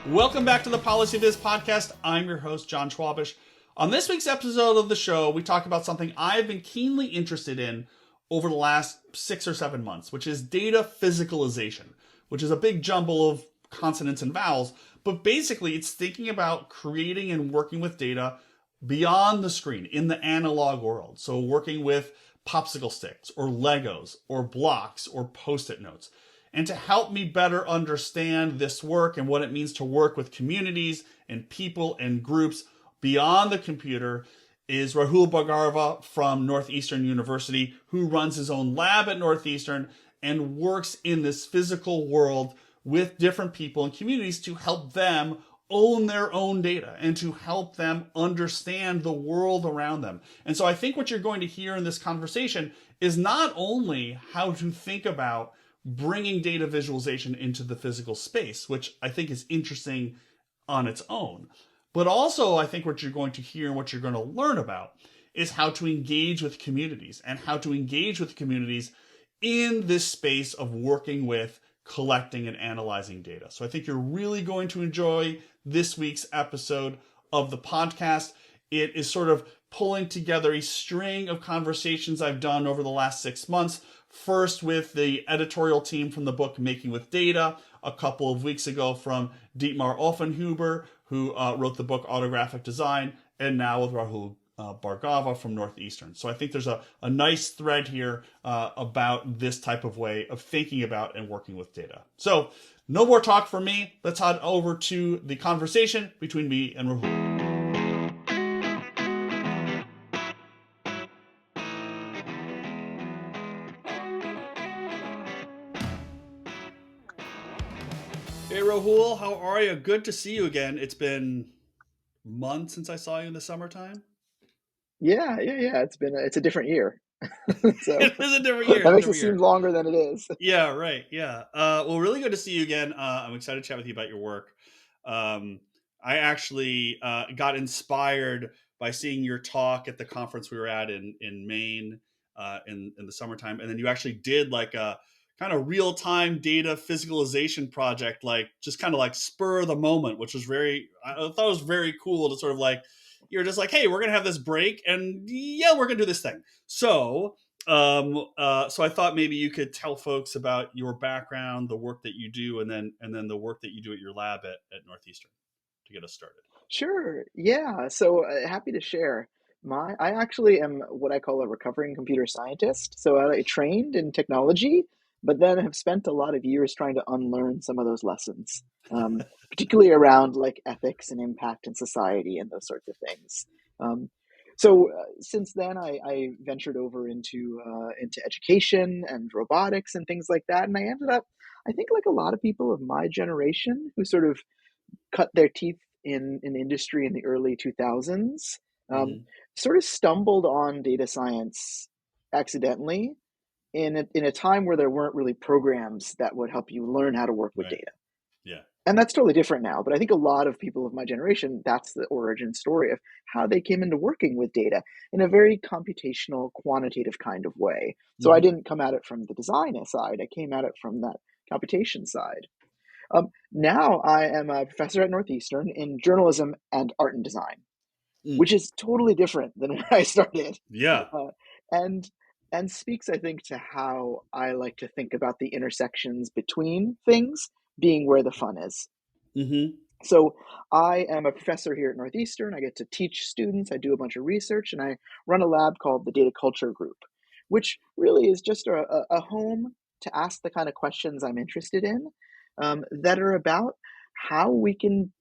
Welcome back to the Policy Biz podcast. I'm your host, Jon Schwabish. On this week's episode of the show, we talk about something I've been keenly interested in over the last 6 or 7 months, which is data physicalization, which is a big jumble of consonants and vowels. But basically, it's thinking about creating and working with data beyond the screen in the analog world. So working with popsicle sticks or Legos or blocks or Post-it notes. And to help me better understand this work and what it means to work with communities and people and groups beyond the computer is Rahul Bhargava from Northeastern University, who runs his own lab at Northeastern and works in this physical world with different people and communities to help them own their own data and to help them understand the world around them. And so I think what you're going to hear in this conversation is not only how to think about bringing data visualization into the physical space, which I think is interesting on its own. But also, I think what you're going to hear and what you're going to learn about is how to engage with communities and how to engage with communities in this space of working with, collecting, and analyzing data. So I think you're really going to enjoy this week's episode of the podcast. It is sort of pulling together a string of conversations I've done over the last 6 months. First with the editorial team from the book Making with Data, a couple of weeks ago from Dietmar Offenhuber, who wrote the book Autographic Design, and now with Rahul Bhargava from Northeastern. So I think there's a nice thread here about this type of way of thinking about and working with data. So no more talk from me. Let's head over to the conversation between me and Rahul. Hey Rahul, how are you? Good to see you again. It's been months since I saw you in the summertime. Yeah. It's a different year. So It is a different year. that makes it seem longer than it is. Yeah, right. Yeah. Well, really good to see you again. I'm excited to chat with you about your work. I actually got inspired by seeing your talk at the conference we were at in Maine in the summertime, and then you actually did like a kind of real-time data physicalization project, like just kind of like spur of the moment, which was I thought it was very cool to sort of like, you're just like, hey, we're gonna have this break, and yeah, we're gonna do this thing. So I thought maybe you could tell folks about your background, the work that you do, and then the work that you do at your lab at Northeastern to get us started. Sure. Yeah. So happy to share. I actually am what I call a recovering computer scientist. So I trained in technology, but then have spent a lot of years trying to unlearn some of those lessons, particularly around like ethics and impact in society and those sorts of things. Since then, I ventured over into education and robotics and things like that, and I ended up, I think, like a lot of people of my generation who sort of cut their teeth in industry in the early 2000s, Mm-hmm. sort of stumbled on data science accidentally in a time where there weren't really programs that would help you learn how to work with Right. data. Yeah. And that's totally different now. But I think a lot of people of my generation, that's the origin story of how they came into working with data in a very computational, quantitative kind of way. So I Mm-hmm. didn't come at it from the design side. I came at it from that computation side. Now I am a professor at Northeastern in journalism and art and design, which is totally different than where I started. Yeah. And and speaks, I think, to how I like to think about the intersections between things being where the fun is. Mm-hmm. So I am a professor here at Northeastern. I get to teach students. I do a bunch of research, and I run a lab called the Data Culture Group, which really is just a home to ask the kind of questions I'm interested in, that are about how we can,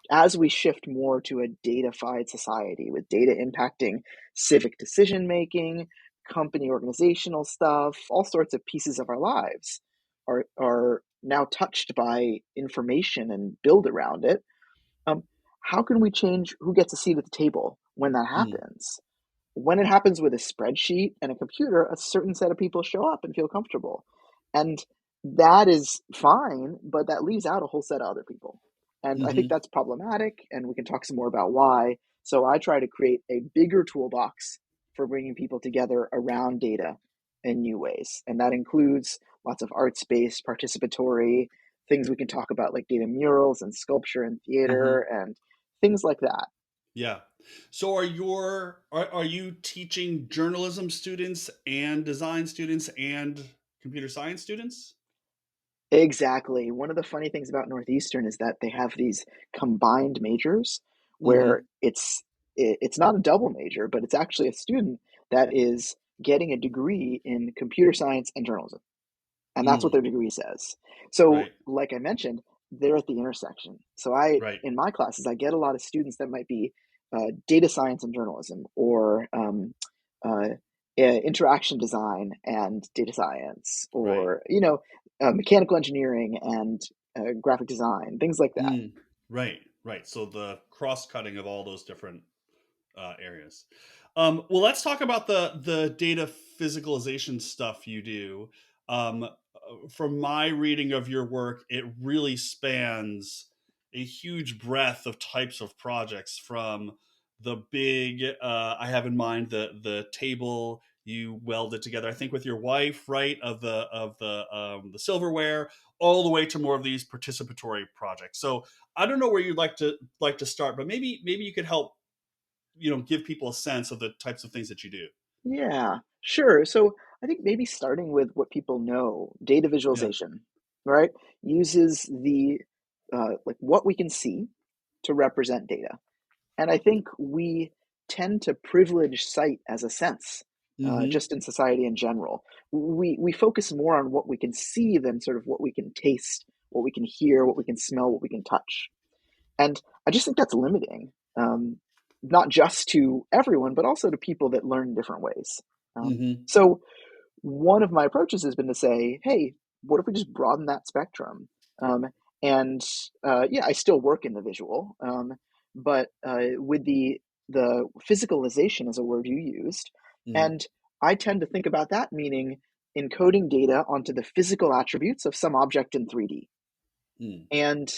as we shift more to a data-fied society with data impacting civic decision-making, company organizational stuff, all sorts of pieces of our lives are now touched by information and build around it. Um, how can we change who gets a seat at the table when that happens? When it happens with a spreadsheet and a computer, a certain set of people show up and feel comfortable. And that is fine, but that leaves out a whole set of other people. And I think Mm-hmm. that's problematic, and we can talk some more about why. So I try to create a bigger toolbox for bringing people together around data in new ways. And that includes lots of arts-based, participatory, things we can talk about, like data murals and sculpture and theater Hmm. and things like that. Yeah. So are you teaching journalism students and design students and computer science students? Exactly. One of the funny things about Northeastern is that they have these combined majors where Hmm. it's not a double major, but it's actually a student that is getting a degree in computer science and journalism. And that's what Mm, their degree says. So, right. like I mentioned, they're at the intersection. So I, Right. in my classes, I get a lot of students that might be data science and journalism, or uh, interaction design and data science, Right. or mechanical engineering and graphic design, things like that. Mm, right. Right. So the cross cutting of all those different areas. Well, let's talk about the data physicalization stuff you do. From my reading of your work, it really spans a huge breadth of types of projects. From the big, I have in mind the table you welded together, I think with your wife, right, of the silverware, all the way to more of these participatory projects. So I don't know where you'd like to start, but maybe you could help give people a sense of the types of things that you do. Yeah, sure. So I think maybe starting with what people know, data Yeah. visualization, right, uses the like what we can see to represent data. And I think we tend to privilege sight as a sense, Mm-hmm. just in society in general. We focus more on what we can see than sort of what we can taste, what we can hear, what we can smell, what we can touch. And I just think that's limiting, not just to everyone, but also to people that learn in different ways. Mm-hmm. So one of my approaches has been to say, hey, what if we just broaden that spectrum? Um, and yeah, I still work in the visual, but with the physicalization is a word you used, Mm-hmm. and I tend to think about that meaning encoding data onto the physical attributes of some object in 3D. Mm. And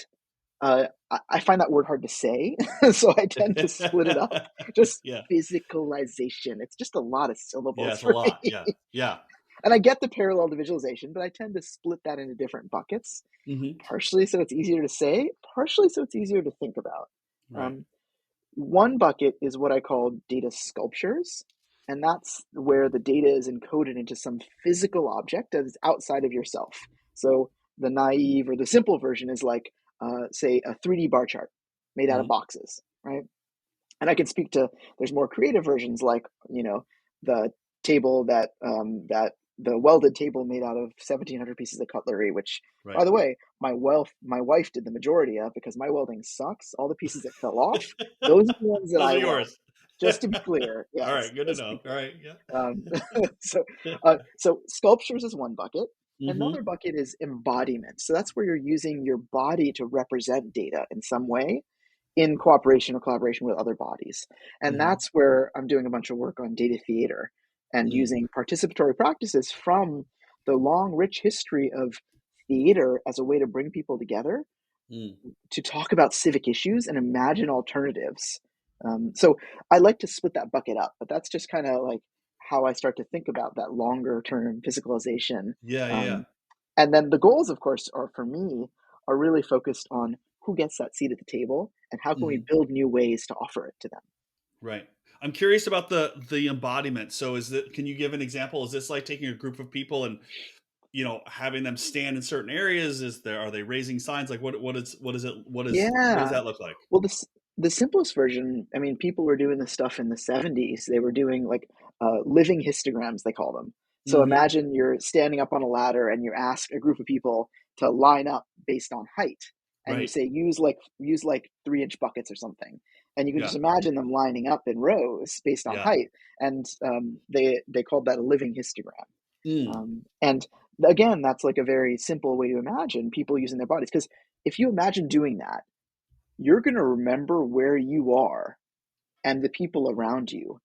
I find that word hard to say, so I tend to split it up. Just Yeah. physicalization. It's just a lot of Yeah, syllables it's a for lot. me. Yeah. Yeah. And I get the parallel to visualization, but I tend to split that into different buckets, Mm-hmm. partially so it's easier to say, partially so it's easier to think about. Right. Um, one bucket is what I call data sculptures, and that's where the data is encoded into some physical object that is outside of yourself. So the naive or the simple version is like, say, a 3D bar chart made out of Mm-hmm. boxes, right? And I can speak to, there's more creative versions like, the table that the welded table made out of 1,700 pieces of cutlery, which, by Right. the way, my wife did the majority of, because my welding sucks. All the pieces that fell off, those are the ones that Those I are weld. yours. Just to be clear, All yes, right. Good to just to be know. All clear. right. Yeah. Um, so, so sculptures is one bucket. Another Mm-hmm. bucket is embodiment. So that's where you're using your body to represent data in some way, in cooperation or collaboration with other bodies. And Mm-hmm. that's where I'm doing a bunch of work on data theater and Mm. using participatory practices from the long, rich history of theater as a way to bring people together Mm. to talk about civic issues and imagine alternatives. So I like to split that bucket up, but that's just kind of like how I start to think about that longer term physicalization. Yeah. Yeah. Yeah. Um, and then the goals, of course, are for me are really focused on who gets that seat at the table and how can we Mm-hmm. build new ways to offer it to them. Right. I'm curious about the embodiment. So can you give an example? Is this like taking a group of people and having them stand in certain areas? Are they raising signs? Like what does Yeah. that look like? Well, the simplest version, I mean, people were doing this stuff in the 70s. They were doing like living histograms, they call them. So Mm-hmm. imagine you're standing up on a ladder and you ask a group of people to line up based on height. And you Right. say use like 3-inch buckets or something. And you can Yeah. just imagine them lining up in rows based on Yeah. height. And they called that a living histogram. Mm. And again, that's like a very simple way to imagine people using their bodies. Because if you imagine doing that, you're going to remember where you are and the people around you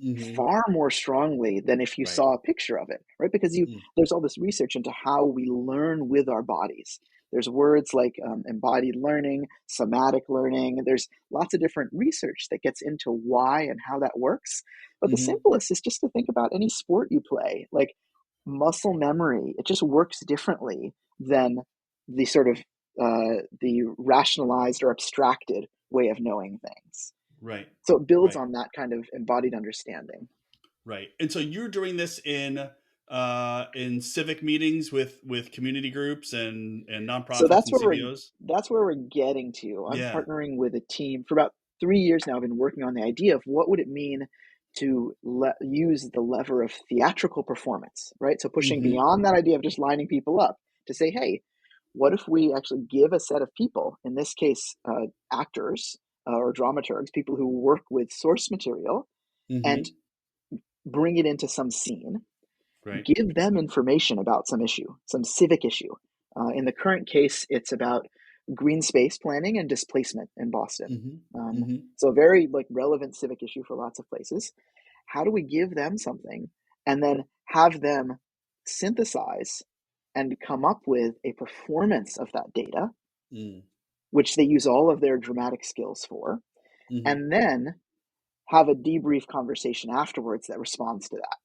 Mm-hmm. far more strongly than if you Right. saw a picture of it, right? Because Mm. there's all this research into how we learn with our bodies. There's words like embodied learning, somatic learning. There's lots of different research that gets into why and how that works. But the Mm-hmm. simplest is just to think about any sport you play, like muscle memory. It just works differently than the sort of the rationalized or abstracted way of knowing things. Right. So it builds Right. on that kind of embodied understanding. Right. And so you're doing this in civic meetings with community groups and So nonprofits and CBOs. that's where we're getting to. I'm Yeah. partnering with a team for about 3 years now. I've been working on the idea of what would it mean to use the lever of theatrical performance, right? So pushing Mm-hmm. beyond that idea of just lining people up to say, hey, what if we actually give a set of people, in this case, actors or dramaturgs, people who work with source material, and Mm-hmm. bring it into some scene, Right. give them information about some issue, some civic issue. In the current case, it's about green space planning and displacement in Boston. Mm-hmm. Mm-hmm. So a very relevant civic issue for lots of places. How do we give them something and then have them synthesize and come up with a performance of that data, Mm. which they use all of their dramatic skills for, Mm-hmm. and then have a debrief conversation afterwards that responds to that.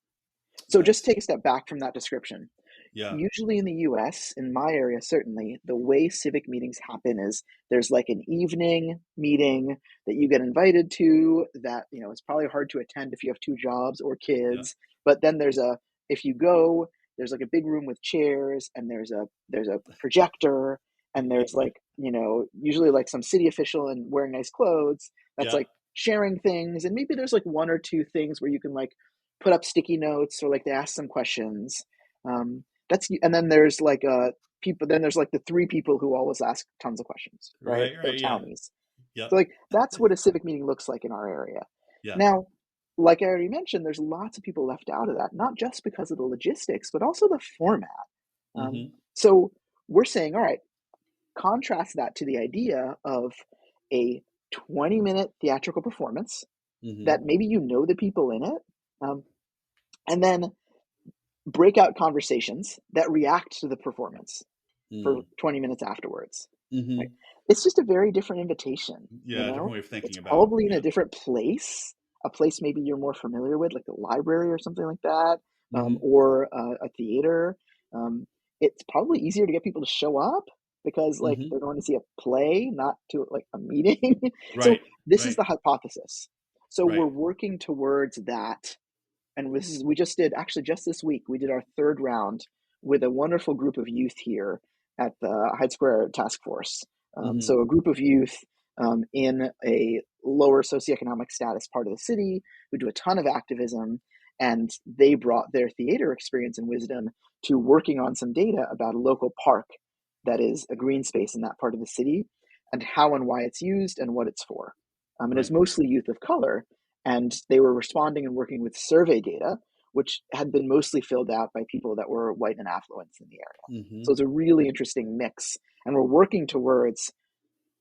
So just Nice. take a step back from that description. Yeah. Usually in the US, in my area certainly, the way civic meetings happen is there's like an evening meeting that you get invited to that, it's probably hard to attend if you have two jobs or Yeah. kids. But then if you go, there's like a big room with chairs and there's a projector and there's usually like some city official and wearing nice clothes that's Yeah. like sharing things. And maybe there's like one or two things where you can like put up sticky notes or like they ask some questions. And then there's like people. Then there's like the three people who always ask tons of questions, right? Right. The Right. Yeah. townies. Yep. So like that's what a civic meeting looks like in our area. Yeah. Now, like I already mentioned, there's lots of people left out of that, not just because of the logistics, but also the format. Um, Mm-hmm. so we're saying, all right, contrast that to the idea of a 20-minute theatrical performance Mm-hmm. that maybe the people in it, um, and then breakout conversations that react to the performance for Mm. 20 minutes afterwards. Right? Mm-hmm. It's just a very different invitation, Yeah. Different way of It's thinking about. probably in a Yeah. different place, a place maybe you're more familiar with, like the library or something like that, Mm-hmm. or a theater. It's probably easier to get people to show up because like Mm-hmm. they're going to see a play, not to like a meeting. So Right. this is Right. the hypothesis. So we're Right. working towards that, and we just did, actually just this week, we did our third round with a wonderful group of youth here at the Hyde Square Task Force. Mm-hmm. So a group of youth in a lower socioeconomic status part of the city who do a ton of activism, and they brought their theater experience and wisdom to working on some data about a local park that is a green space in that part of the city and how and why it's used and what it's for. And it's Right. mostly youth of color, and they were responding and working with survey data, which had been mostly filled out by people that were white and affluent in the area. Mm-hmm. So it's a really interesting mix, and we're working towards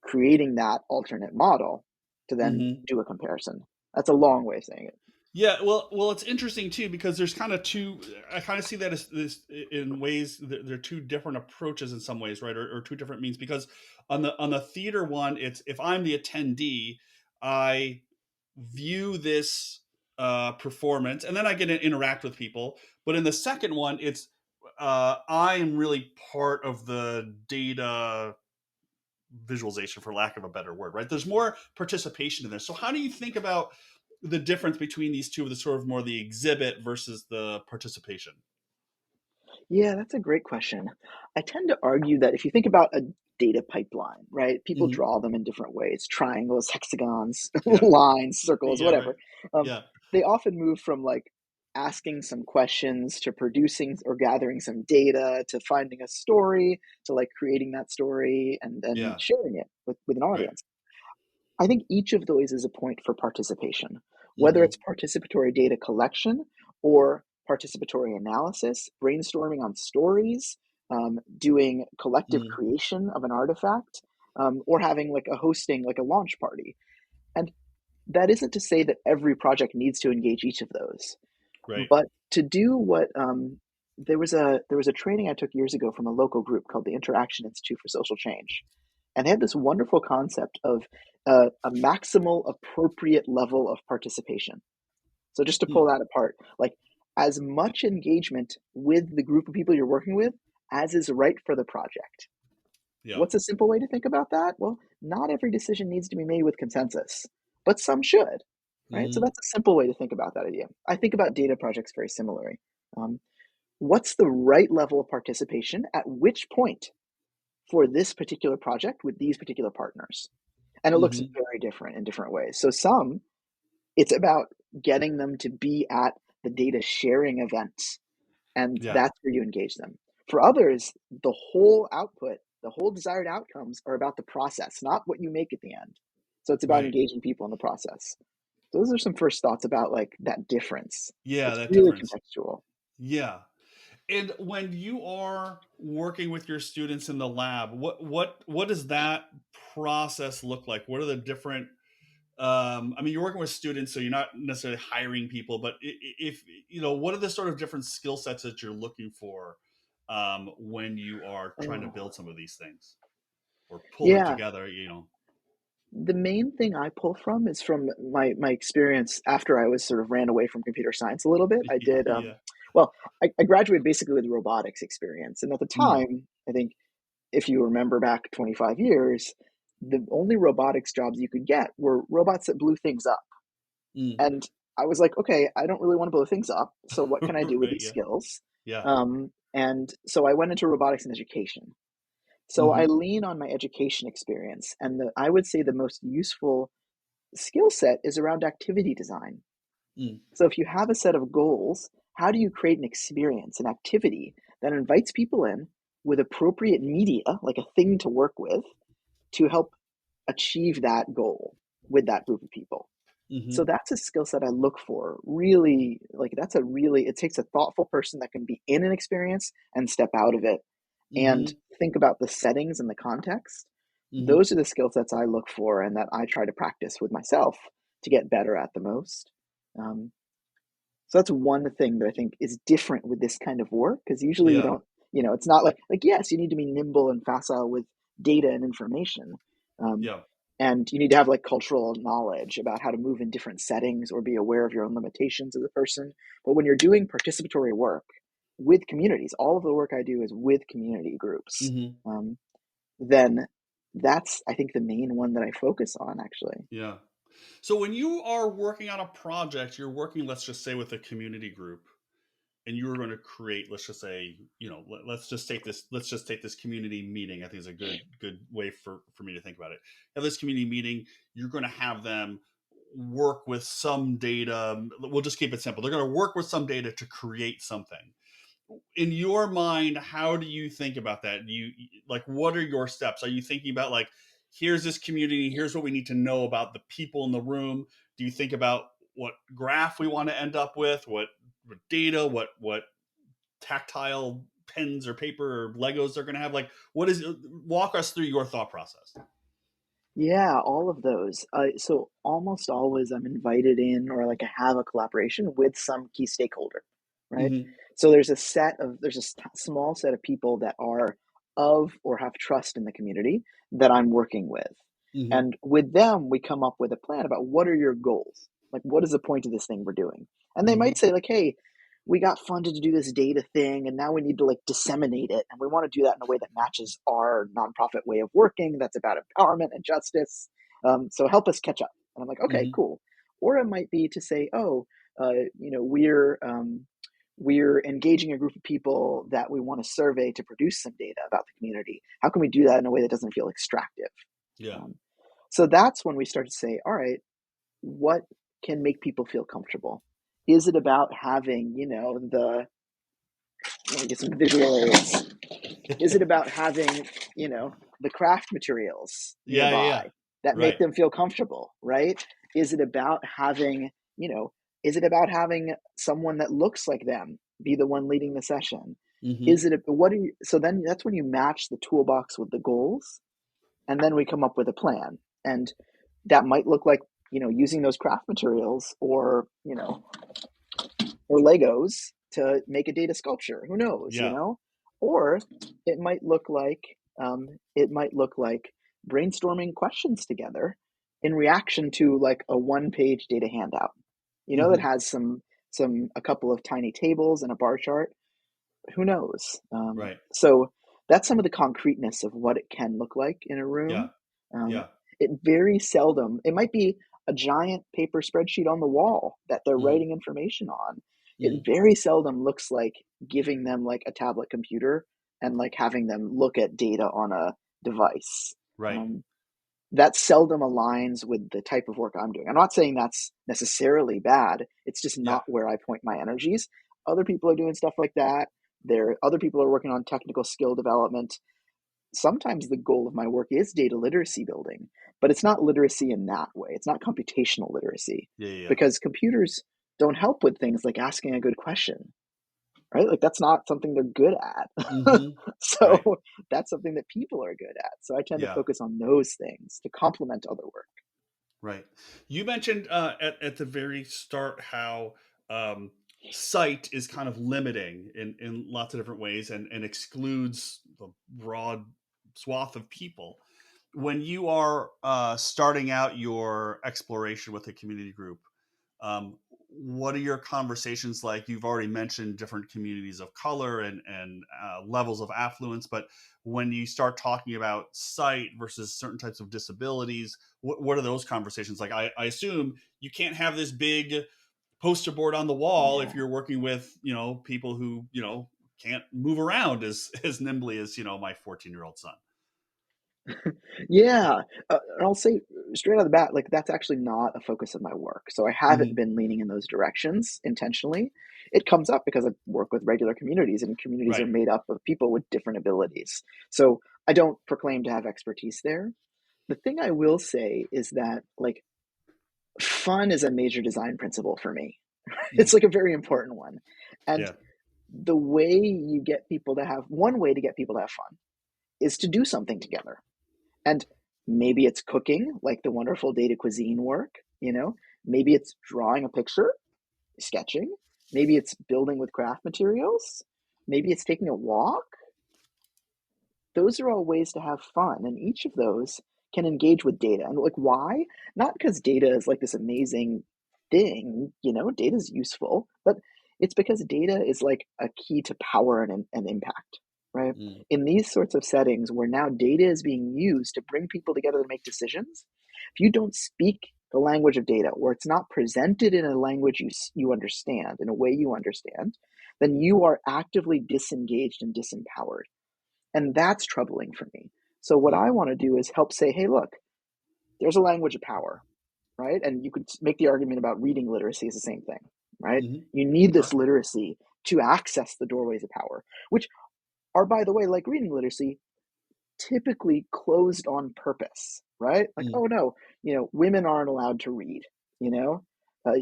creating that alternate model to then Mm-hmm. do a comparison. That's a long way of saying it. Yeah, well, it's interesting too because there's kind of two. I kind of see that as this in ways that there are two different approaches in some ways, right, or two different means. Because on the theater one, it's if I'm the attendee, I view this performance, and then I get to interact with people. But in the second one, it's I am really part of the data visualization, for lack of a better word, right? There's more participation in this. So how do you think about the difference between these two, the sort of more the exhibit versus the participation? Yeah, that's a great question. I tend to argue that if you think about a data pipeline, right, people Mm-hmm. draw them in different ways: triangles, hexagons, Yeah. lines, circles, Yeah. Right. whatever. Um, Yeah. they often move from like asking some questions to producing or gathering some data to finding a story to like creating that story and then Yeah. sharing it with an Right. audience. I think each of those is a point for participation, whether Mm-hmm. it's participatory data collection or participatory analysis, brainstorming on stories, doing collective Mm. creation of an artifact, or having like a hosting, like a launch party. And that isn't to say that every project needs to engage each of those, Right. but to do what there was a training I took years ago from a local group called the Interaction Institute for Social Change, and they had this wonderful concept of a maximal appropriate level of participation. So just to pull Hmm. that apart, like as much engagement with the group of people you're working with as is right for the project. Yeah. What's a simple way to think about that? Well, not every decision needs to be made with consensus, but some should, right? So Hmm. that's a simple way to think about that idea. I think about data projects very similarly. Um, what's the right level of participation at which point for this particular project with these particular partners? And it looks Hmm. very different in different ways. So some, it's about getting them to be at the data sharing events, and Yeah. that's where you engage them. For others, the whole output, the whole desired outcomes are about the process, not what you make at the end. So it's about Right. engaging people in the process. Those are some first thoughts about like that difference. Yeah, It's that really difference. contextual. Yeah. And when you are working with your students in the lab, what does that process look like? What are the different I mean, you're working with students, so you're not necessarily hiring people, but if what are the sort of different skill sets that you're looking for when you are trying to Oh, build some of these things or pull them yeah. together? The main thing I pull from is from my experience after I was sort of ran away from computer science a little bit. I did Yeah. well, I graduated basically with robotics experience, and at the Mm, time, I think if you remember back 25 years, the only robotics jobs you could get were robots that blew things up. mm. And I was like, okay, I don't really want to blow things up. So what can I do with Right. these Yeah. skills? Yeah. And so I went into robotics and education. So I Hmm. lean on my education experience. And I would say the most useful skill set is around activity design. Mm, So if you have a set of goals, how do you create an experience, an activity that invites people in with appropriate media, like a thing to work with, to help achieve that goal with that group of people? hmm. So that's a skill set I look for. Really, like that's a really, it takes a thoughtful person that can be in an experience and step out of it and Hmm. think about the settings and the context. Hmm. Those are the skill sets I look for and that I try to practice with myself to get better at the most. Um, so that's one thing that I think is different with this kind of work because usually you Yeah. don't, it's not like yes, you need to be nimble and facile with data and information. Um, Yeah. and you need to have like cultural knowledge about how to move in different settings or be aware of your own limitations as a person. But when you're doing participatory work with communities, all of the work I do is with community groups. Hmm. Um, then that's I think the main one that I focus on actually. Yeah. So when you are working on a project, you're working, let's just say, with a community group, and you were going to create, let's just say, let's just take this community meeting. I think is a good way for me to think about it. Have this community meeting, you're going to have them work with some data. We'll just keep it simple. They're going to work with some data to create something. In your mind, how do you think about that? Do you like, what are your steps? Are you thinking about like, here's this community, here's what we need to know about the people in the room? Do you think about what graph we want to end up with, what data, what tactile pens or paper or Legos they're going to have? Like, what is, walk us through your thought process. Yeah, all of those. So almost always I'm invited in or like I have a collaboration with some key stakeholder, right? Hmm. So there's a small set of people that are of or have trust in the community that I'm working with. Hmm. And with them, we come up with a plan about what are your goals? Like, what is the point of this thing we're doing? And they might Hmm. say, like, hey, we got funded to do this data thing, and now we need to like disseminate it. And we want to do that in a way that matches our nonprofit way of working that's about empowerment and justice. So help us catch up. And I'm like, okay, Hmm. cool. Or it might be to say, oh, we're engaging a group of people that we want to survey to produce some data about the community. How can we do that in a way that doesn't feel extractive? Yeah. Um, so that's when we start to say, all right, what can make people feel comfortable? Is it about having, let me get some visual aids. Is it about having, the craft materials Yeah. Yeah. nearby that make Right. them feel comfortable, right? Is it about having, you know, is it about having someone that looks like them be the one leading the session? Hmm. So then that's when you match the toolbox with the goals, and then we come up with a plan. And that might look like, using those craft materials or Legos to make a data sculpture. Who knows, Yeah. Or it might look like brainstorming questions together in reaction to like a one-page data handout, that Hmm. has a couple of tiny tables and a bar chart. Who knows? Right. So that's some of the concreteness of what it can look like in a Yeah. room. Um, Yeah. it very seldom, it might be a giant paper spreadsheet on the wall that they're Mm-hmm. writing information on. It Mm-hmm. very seldom looks like giving them like a tablet computer and like having them look at data on a device. Right. Um, that seldom aligns with the type of work I'm doing. I'm not saying that's necessarily bad. It's just Yeah. not where I point my energies. Other people are doing stuff like that. Other people are working on technical skill development. Sometimes the goal of my work is data literacy building, but it's not literacy in that way. It's not computational literacy, Yeah. Yeah. because computers don't help with things like asking a good question, right? Like that's not something they're good at. Mm-hmm. So Right. that's something that people are good at. So I tend to Yeah. focus on those things to complement other work. Right. You mentioned at the very start how um, sight is kind of limiting in lots of different ways and excludes the broad swath of people. When you are starting out your exploration with a community group, um, what are your conversations like? You've already mentioned different communities of color and levels of affluence, but when you start talking about sight versus certain types of disabilities, what are those conversations like? I assume you can't have this big poster board on the wall if Yeah. you're working with people who can't move around as nimbly as my 14-year-old son. Yeah. And I'll say straight out of the bat, like that's actually not a focus of my work. So I haven't Hmm. been leaning in those directions intentionally. It comes up because I work with regular communities, and communities are Right. made up of people with different abilities. So I don't proclaim to have expertise there. The thing I will say is that like fun is a major design principle for me. It's Mm. like a very important one. And Yeah. the way you get people to have one way to get people to have fun is to do something together. And maybe it's cooking, like the wonderful data cuisine work, you know, maybe it's drawing a picture, sketching, maybe it's building with craft materials, maybe it's taking a walk. Those are all ways to have fun, and each of those can engage with data. And like, why? Not because data is like this amazing thing, data is useful, but it's because data is like a key to power and impact, right? Mm. In these sorts of settings where now data is being used to bring people together to make decisions, if you don't speak the language of data, or it's not presented in a language you understand, in a way you understand, then you are actively disengaged and disempowered. And that's troubling for me. So what Mm. I want to do is help say, hey, look, there's a language of power, right? And you could make the argument about reading literacy is the same thing, right? Hmm. You need this Sure. literacy to access the doorways of power, which are, by the way, like reading literacy, typically closed on purpose, right? Like, Mm. oh no, women aren't allowed to read, you know, uh,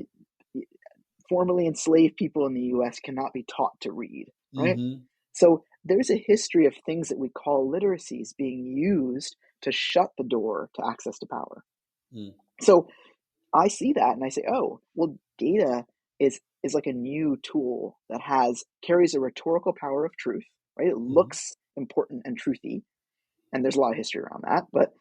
formerly enslaved people in the US cannot be taught to read, right? Hmm. So there's a history of things that we call literacies being used to shut the door to access to power. Mm. So I see that and I say, oh, well, data is like a new tool that carries a rhetorical power of truth, right? It Hmm. looks important and truthy, and there's a lot of history around that. But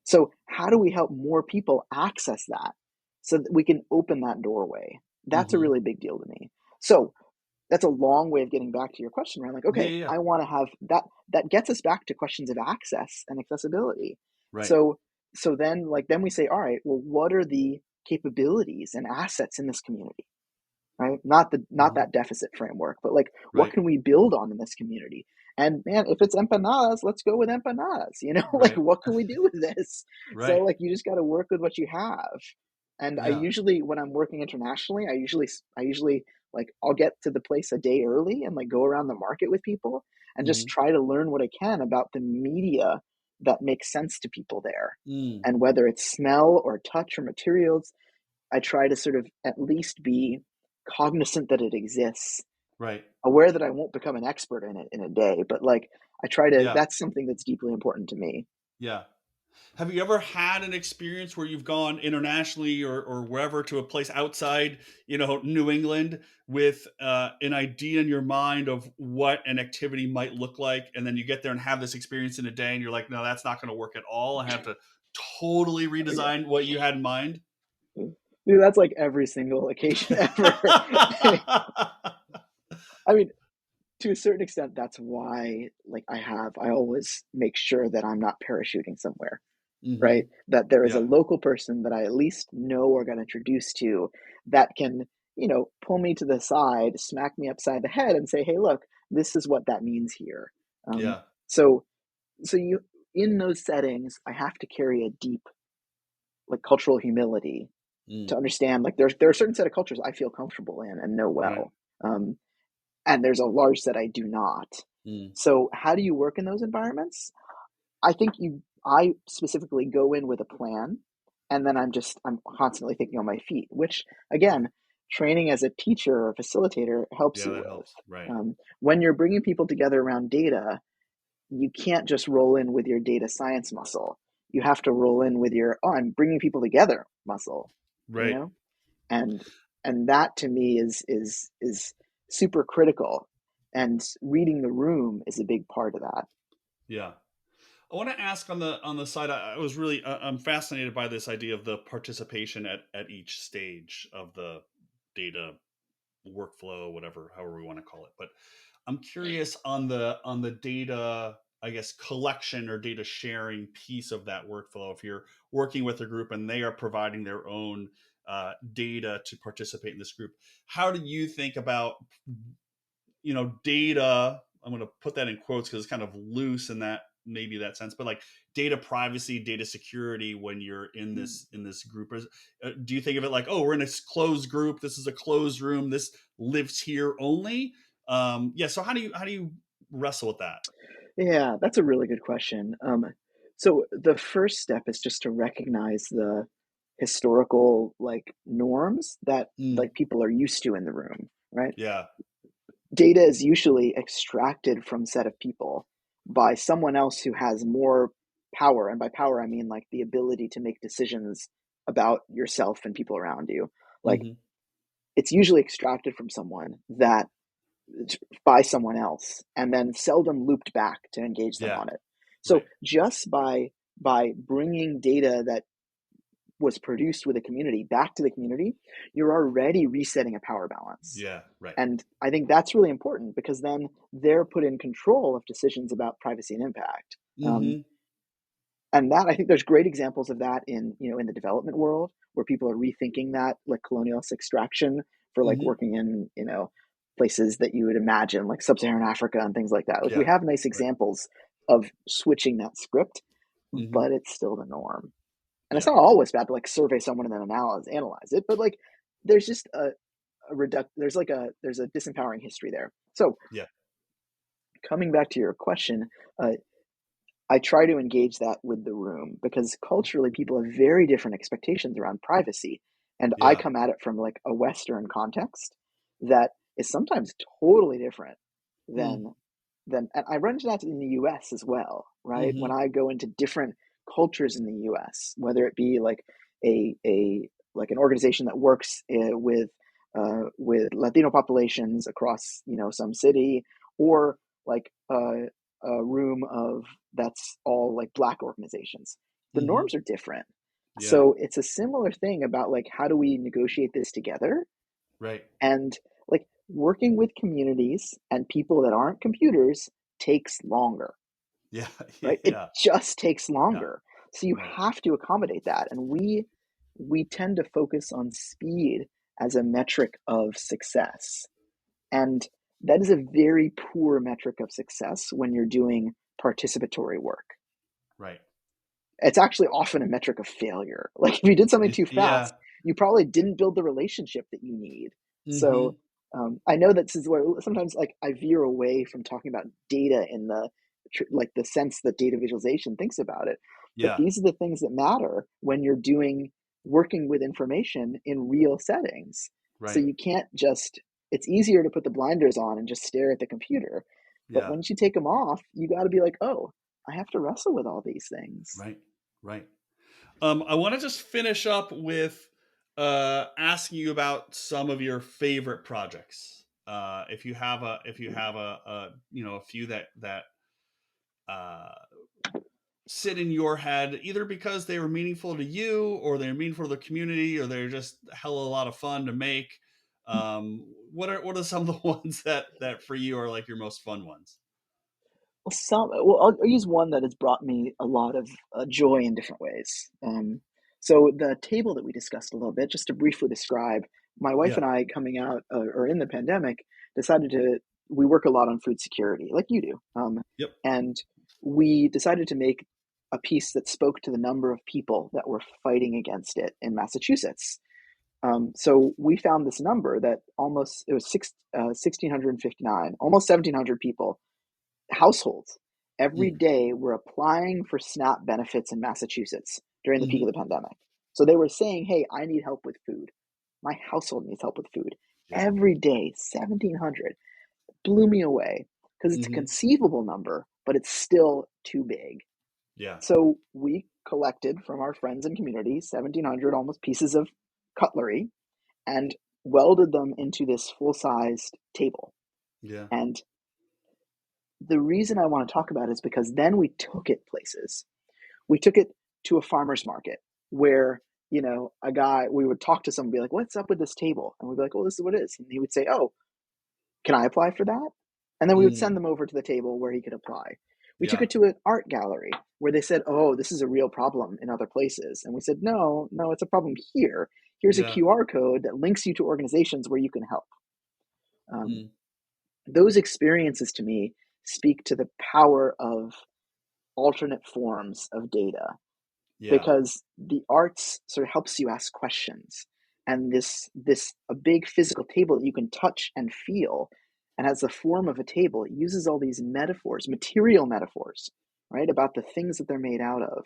so how do we help more people access that so that we can open that doorway? That's a Hmm. really big deal to me. So that's a long way of getting back to your question around like, Yeah. okay, Yeah. Yeah. I want to have that gets us back to questions of access and accessibility. Right. So then we say, all right, well, what are the capabilities and assets in this community? Right? Not Hmm. that deficit framework, but like what Right. can we build on in this community? And man, if it's empanadas, let's go with empanadas. Like Right. what can we do with this? So Right. like you just got to work with what you have. And I Yeah. usually, when I'm working internationally, I usually like I'll get to the place a day early and like go around the market with people and just Hmm. try to learn what I can about the media that makes sense to people there. Mm. And whether it's smell or touch or materials, I try to sort of at least be cognizant that it exists, Right. aware that I won't become an expert in it in a day, but like I try to, Yeah. that's something that's deeply important to me. Yeah. Have you ever had an experience where you've gone internationally or wherever to a place outside, New England with an idea in your mind of what an activity might look like, and then you get there and have this experience in a day, and you're like, no, that's not going to work at all. I have to totally Oh, yeah. redesign what you had in mind. Dude, that's like every single occasion ever. I mean, to a certain extent, that's why, like, I always make sure that I'm not parachuting somewhere, Mm-hmm. right? That there is a Yeah. local person that I at least know or get introduced to that can, pull me to the side, smack me upside the head, and say, "Hey, look, this is what that means here." Um, Yeah. so, so you in those settings, I have to carry a deep, like, cultural humility Mm. to understand. Like, there are a certain set of cultures I feel comfortable in and know Right. well, and there's a large set I do not. Mm. So, how do you work in those environments? I specifically go in with a plan, and then I'm constantly thinking on my feet, which, again, training as a teacher or facilitator helps Yeah, you that with. helps. Right. When you're bringing people together around data, you can't just roll in with your data science muscle. You have to roll in with your, oh, I'm bringing people together muscle, you Right. know? And that to me is super critical. And reading the room is a big part of that. Yeah. I want to ask on the side. I was really I'm fascinated by this idea of the participation at each stage of the data workflow, whatever, however we want to call it. But I'm curious on the data, I guess, collection or data sharing piece of that workflow. If you're working with a group and they are providing their own data to participate in this group, how do you think about data? I'm going to put that in quotes because it's kind of loose in that maybe that sense, but like data privacy, data security when you're in this group. Do you think of it like, oh, we're in a closed group, this is a closed room, this lives here only? Yeah, so how do you wrestle with that? Yeah, that's a really good question. So the first step is just to recognize the historical, like, norms that, Mm, like, people are used to in the room, right? yeah. Data is usually extracted from set of people by someone else who has more power, and by power I mean, like, the ability to make decisions about yourself and people around you. Like, Hmm. it's usually extracted from someone that by someone else and then seldom looped back to engage them Yeah. on it. So Right. just by bringing data that was produced with a community back to the community, you're already resetting a power balance. Yeah. Right. And I think that's really important because then they're put in control of decisions about privacy and impact. Hmm. And that, I think there's great examples of that in the development world where people are rethinking that, like, colonialist extraction for, like, Hmm. working in places that you would imagine, like sub-Saharan Africa and things like that. Like, we Yeah. have nice Right. examples of switching that script, Hmm. but it's still the norm. And it's Yeah. not always bad to, like, survey someone and then analyze it, but, like, there's just there's a disempowering history there. So Yeah. coming back to your question, uh, I try to engage that with the room because culturally people have very different expectations around privacy. And I Yeah. come at it from, like, a Western context that is sometimes totally different Mm. than and I run into that in the US as well, right? When Hmm. I go into different cultures in the US, whether it be like a like an organization that works with Latino populations across some city, or like a room of that's all, like, Black organizations. The Hmm. norms are different. Yeah. So it's a similar thing about, like, how do we negotiate this together? Right. And, like, working with communities and people that aren't computers takes longer, Yeah. right? It Yeah. just takes Yeah. longer. So you Right. have to accommodate that. And we tend to focus on speed as a metric of success. And that is a very poor metric of success when you're doing participatory work. Right. It's actually often a metric of failure. Like, if you did something too Yeah. fast, you probably didn't build the relationship that you need. So Hmm. I know that this is where sometimes, like, I veer away from talking about data in like the sense that data visualization thinks about it. But Yeah. these are the things that matter when you're working with information in real settings. So Right. you can't just. It's easier to put the blinders on and just stare at the computer. But Yeah. once you take them off, you got to be like, oh, I have to wrestle with all these things. Right. Right. I want to just finish up with asking you about some of your favorite projects. If you have a few that uh, sit in your head, either because they were meaningful to you, or they're meaningful to the community, or they're just hell of a lot of fun to make. Um, what are some of the ones that for you are like your most fun ones? I'll use one that has brought me a lot of joy in different ways. So the table that we discussed a little bit, just to briefly describe, my wife Yeah. and I coming out or in the pandemic decided we work a lot on food security, like you do, Yep. and we decided to make a piece that spoke to the number of people that were fighting against it in Massachusetts. So we found this number that it was 1,659, almost 1,700 people, households, every Mm. day were applying for SNAP benefits in Massachusetts during the peak of Hmm. the pandemic. So they were saying, hey, I need help with food. My household needs help with food. Yeah. Every day, 1,700 blew me away because it's a Hmm. conceivable number, but it's still too big. Yeah. So we collected from our friends and community 1,700 almost pieces of cutlery and welded them into this full-sized table. Yeah. And the reason I want to talk about it is because then we took it places. We took it to a farmer's market where, we would talk to someone and be like, what's up with this table? And we'd be like, well, this is what it is. And he would say, oh, can I apply for that? And then we would Mm. send them over to the table where he could apply. We took Yeah. it to an art gallery where they said, oh, this is a real problem in other places. And we said, no, it's a problem here. Here's a Yeah. QR code that links you to organizations where you can help. Um, Mm. those experiences to me speak to the power of alternate forms of data, Yeah. because the arts sort of helps you ask questions, and this a big physical table that you can touch and feel and has the form of a table, it uses all these metaphors, material metaphors, right, about the things that they're made out of,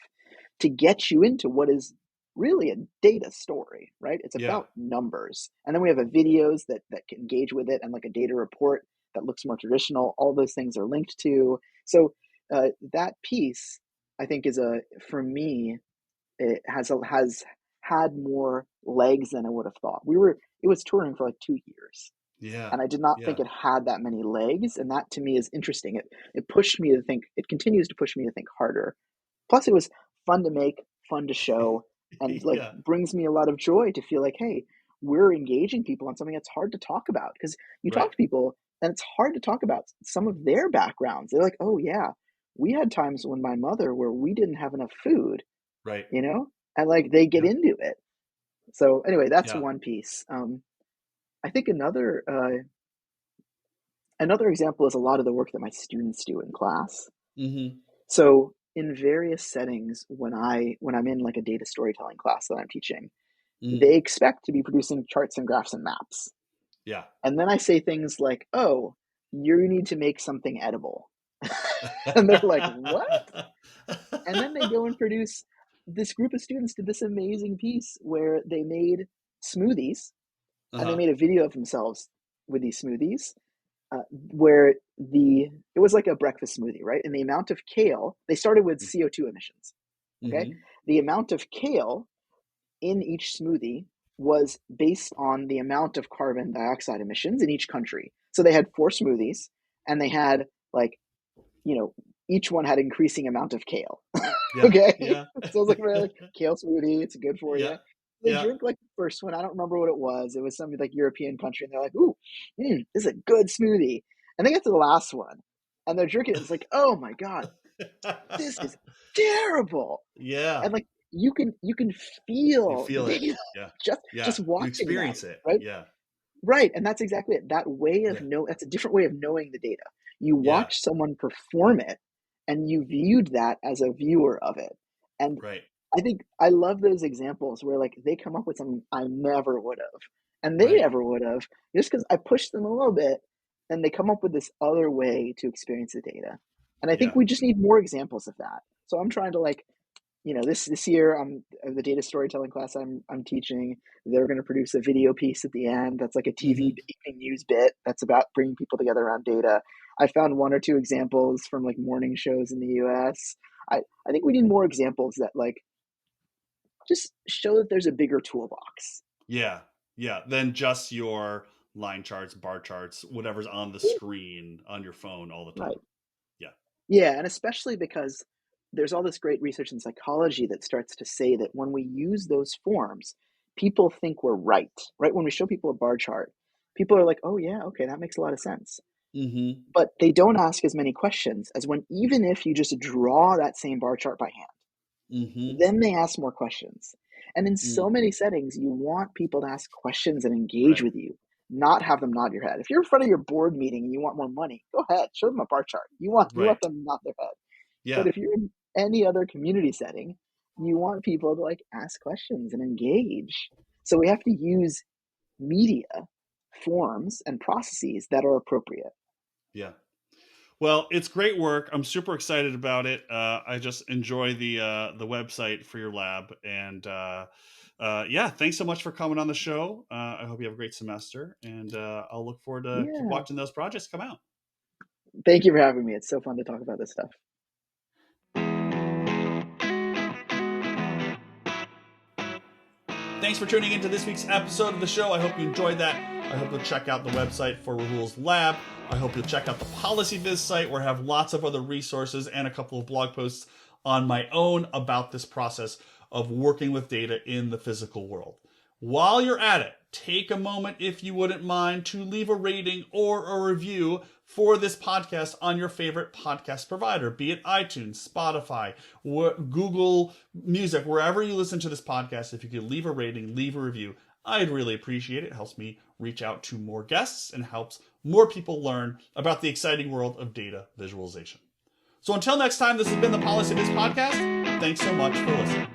to get you into what is really a data story, right? It's Yeah. about numbers. And then we have a videos that can engage with it, and like a data report that looks more traditional. All those things are linked to. So that piece, I think, for me, it has had more legs than I would have thought. It was touring for like 2 years, Yeah. and I did not Yeah. think it had that many legs. And that to me is interesting. It pushed me to think. It continues to push me to think harder. Plus, it was fun to make, fun to show, and like Yeah. brings me a lot of joy to feel like, hey, we're engaging people on something that's hard to talk about, because you talk Right. to people and it's hard to talk about some of their backgrounds. They're like, oh yeah, we had times when my mother where we didn't have enough food, Right. you know, and like they get Yeah. into it. So anyway, that's Yeah. one piece. I think another example is a lot of the work that my students do in class. Hmm. So in various settings, when I'm in like a data storytelling class that I'm teaching, Hmm. they expect to be producing charts and graphs and maps. Yeah. And then I say things like, "Oh, you need to make something edible." And they're like, "What?" And then they go and produce this group of students did this amazing piece where they made smoothies, and they Uh-huh. made a video of themselves with these smoothies, where it was like a breakfast smoothie, right? And the amount of kale, they started with CO2 emissions. Okay. Hmm. The amount of kale in each smoothie was based on the amount of carbon dioxide emissions in each country. So they had 4 smoothies, and they had like, you know, each one had increasing amount of kale. Yeah. Okay. Yeah. So it's like, really, like kale smoothie, it's good for Yeah. you. They Yeah. drink like the first one. I don't remember what it was. It was some like European country, and they're like, "Ooh, this is a good smoothie." And they get to the last one, and they're drinking it. It's like, "Oh my god, this is terrible!" Yeah. And like you can You feel the feel it. data Yeah. just Yeah. You watching them, experience it. right? Yeah. Right, and that's exactly it. Yeah. That's a different way of knowing the data. You Yeah. watch someone perform it, and you viewed that as a viewer of it. And Right. I think I love those examples where like they come up with something I never would have, and they Right. never would have, just because I pushed them a little bit, and they come up with this other way to experience the data. And I think Yeah. we just need more examples of that. So I'm trying to like, this year, the data storytelling class I'm teaching, they're going to produce a video piece at the end that's like a TV Hmm. evening news bit that's about bringing people together around data. I found one or two examples from like morning shows in the US. I think we need more examples that like just show that there's a bigger toolbox. Yeah. Yeah. Then just your line charts, bar charts, whatever's on the screen on your phone all the Right. time. Yeah. Yeah, and especially because there's all this great research in psychology that starts to say that when we use those forms, people think we're right, right? When we show people a bar chart, people are like, oh yeah, okay, that makes a lot of sense. Mm-hmm. But they don't ask as many questions as when, even if you just draw that same bar chart by hand, Mm-hmm. then they ask more questions. And in Mm. so many settings, you want people to ask questions and engage Right. with you, not have them nod your head. If you're in front of your board meeting and you want more money, go ahead, show them a bar chart. You want Right. them to nod their head. But Yeah. if you're in any other community setting, you want people to like ask questions and engage. So we have to use media, forms, and processes that are appropriate. Yeah. Well, it's great work. I'm super excited about it. I just enjoy the website for your lab, and yeah, thanks so much for coming on the show. I hope you have a great semester, and I'll look forward to keep Yeah. watching those projects come out. Thank you for having me. It's so fun to talk about this stuff. Thanks for tuning into this week's episode of the show. I hope you enjoyed that. I hope you'll check out the website for Rahul's lab. I hope you'll check out the PolicyViz site, where I have lots of other resources and a couple of blog posts on my own about this process of working with data in the physical world. While you're at it, take a moment, if you wouldn't mind, to leave a rating or a review for this podcast on your favorite podcast provider, be it iTunes, Spotify, Google Music, wherever you listen to this podcast. If you could leave a rating, leave a review, I'd really appreciate it. It helps me reach out to more guests and helps more people learn about the exciting world of data visualization. So until next time, this has been the PolicyViz podcast. Thanks so much for listening.